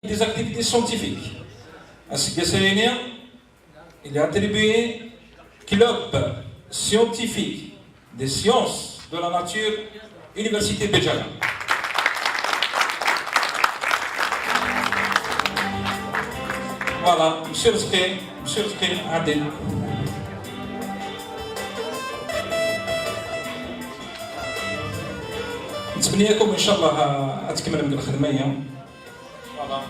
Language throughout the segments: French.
des activités scientifiques. Ainsi que il est attribué club scientifique des sciences de la nature, Université Béjaïa. Voilà, monsieur le secrétaire Adel. نتمنى لكم ان شاء الله تكمل من الخدمه. Voilà.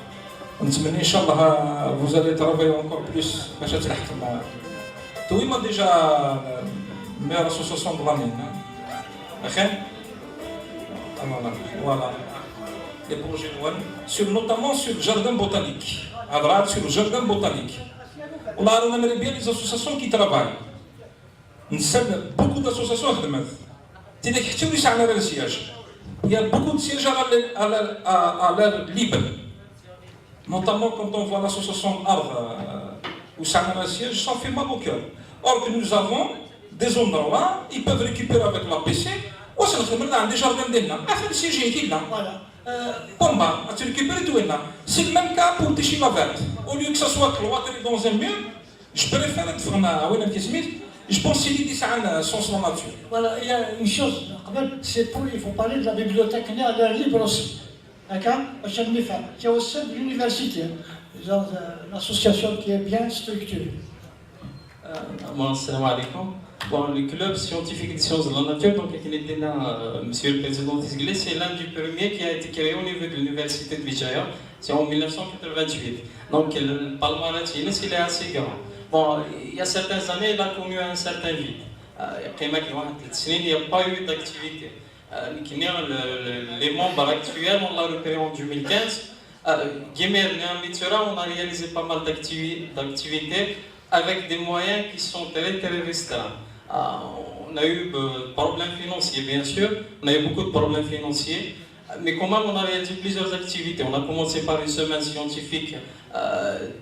ونتمنى ان شاء الله vous allez travailler encore plus باش تلحق مع تويما ديجا مير اسوسياسيون دو لامين. اخي voilà les projets notamment sur le jardin botanique. Sur le jardin botanique. On aimerait bien les associations qui travaillent. Nous sommes beaucoup d'associations qui travaillent. Il y a beaucoup de sièges à l'air libre. Notamment quand on voit l'association Arve où ça a un siège, ça fait mal au cœur. Or que nous avons des endroits, ils peuvent récupérer avec la PC. Ou c'est des jardins d'Enna. C'est le siège qui est là. Voilà. Pomba, tu récupères tout là. C'est le même cas pour Téchima Verte. Au lieu que ça soit cloîtré dans un mur, je préfère être je pense qu'il dit ça en sens la nature. Voilà, il y a une chose, il faut parler de la bibliothèque à l'air libre aussi. D'accord? Il y a aussi de l'université, l'association qui est bien structurée. Salam alaikum. Bon, le club scientifique des sciences de la nature, donc, monsieur le président Tisglé, c'est l'un des premiers qui a été créé au niveau de l'université de Béjaïa, c'est en 1988. Donc, le palmarès, il est assez grand. Bon, il y a certaines années, il a connu un certain vide. Il n'y a pas eu d'activité. Les membres actuels, on l'a repéré en 2015. On a réalisé pas mal d'activités avec des moyens qui sont très restreints. On a eu des problèmes financiers, bien sûr. On a eu beaucoup de problèmes financiers. Mais quand même, on a réalisé plusieurs activités. On a commencé par une semaine scientifique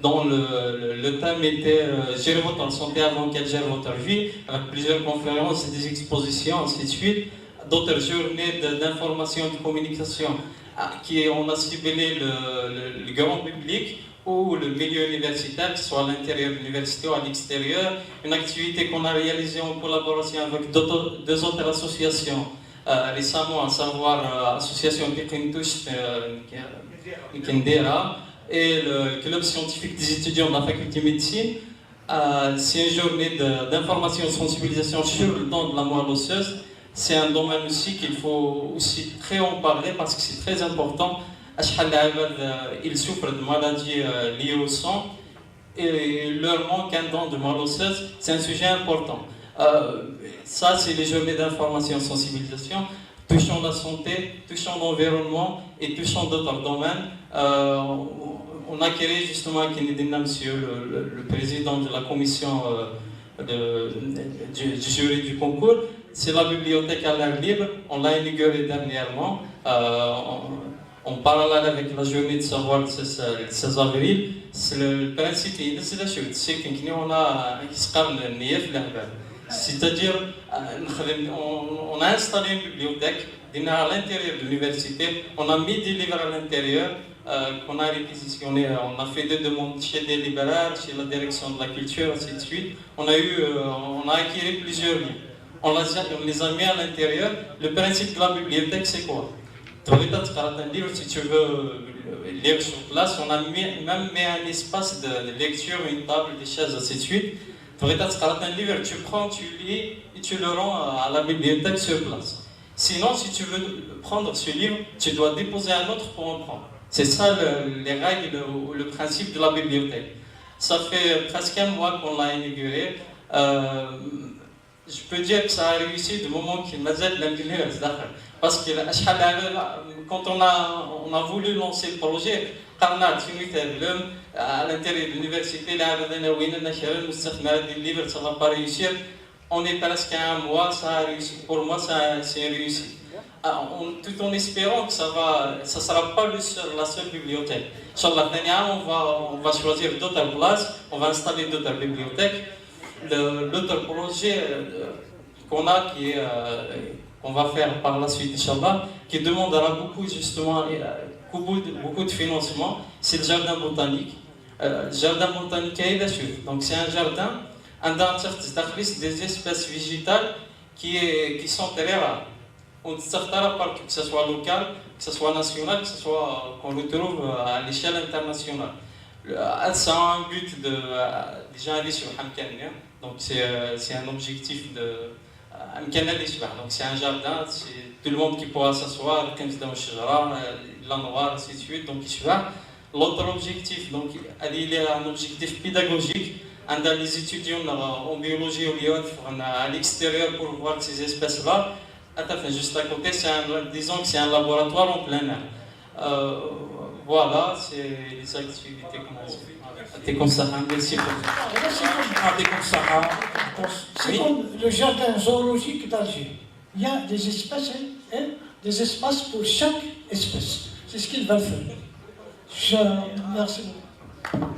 dont le thème était Gérer votre santé avant qu'elle gère votre vie, avec plusieurs conférences et des expositions, ainsi de suite. D'autres journées d'information et de communication qui on a ciblé le grand public ou le milieu universitaire, que ce soit à l'intérieur de l'université ou à l'extérieur. Une activité qu'on a réalisée en collaboration avec deux autres associations. Récemment, à savoir l'association Pikintouch Kendera et le club scientifique des étudiants de la faculté de médecine. C'est une journée d'information et de sensibilisation sur le don de la moelle osseuse. C'est un domaine aussi qu'il faut aussi très en parler parce que c'est très important. Ils souffrent de maladies liées au sang et leur manque un don de moelle osseuse, c'est un sujet important. Ça, c'est les journées d'information et sensibilisation, touchant la santé, touchant l'environnement et touchant d'autres domaines. On a créé justement avec monsieur le président de la commission du jury du concours. C'est la bibliothèque à l'air libre. On l'a inaugurée dernièrement. En parallèle avec la journée de savoir le 16 avril, c'est le principe, c'est qu'on a c'est-à-dire, on a installé une bibliothèque à l'intérieur de l'université, on a mis des livres à l'intérieur, qu'on a réquisitionné, on a fait des demandes chez des libraires, chez la direction de la culture, ainsi de suite. On a acquis plusieurs livres, on les a mis à l'intérieur. Le principe de la bibliothèque, c'est quoi? Un livre, si tu veux lire sur place, on a même mis un espace de lecture, une table, des chaises, ainsi de suite. Un livre, tu prends, tu lis et tu le rends à la bibliothèque sur place. Sinon, si tu veux prendre ce livre, tu dois déposer un autre pour en prendre. C'est ça les règles ou le principe de la bibliothèque. Ça fait presque un mois qu'on l'a inauguré. Je peux dire que ça a réussi du moment qu'il m'a dit l'ingénieur. Parce que quand on a voulu lancer le projet, à l'intérieur de l'université, des livres, ça ne va pas réussir. On est presque à un mois, ça a réussi. Pour moi, c'est réussi. Tout en espérant que ça ne sera pas la seule bibliothèque. Sur la dernière, on va choisir d'autres places, on va installer d'autres bibliothèques. L'autre projet qu'on a, qu'on va faire par la suite, Inch'Allah, qui demandera beaucoup justement beaucoup de financement, c'est le jardin botanique. Le jardin botanique est là. Donc c'est un jardin, des espèces végétales qui sont très rares. On partout, que ce soit local, que ce soit national, que ce soit qu'on retrouve à l'échelle internationale. Ça a un but de déjà aller sur Hamkania. Donc c'est un objectif de donc c'est un jardin, c'est tout le monde qui pourra s'asseoir, l'endroit, ainsi de suite. Donc l'autre objectif, donc il y a un objectif pédagogique. Les étudiants en biologie à l'extérieur pour voir ces espèces-là. Juste à côté, disons que c'est un laboratoire en plein air. Voilà, c'est les activités qu'on a. Merci pour ça. C'est comme le jardin zoologique d'Alger. Il y a des espèces et des espaces pour chaque espèce. C'est ce qu'ils veulent faire. Merci beaucoup.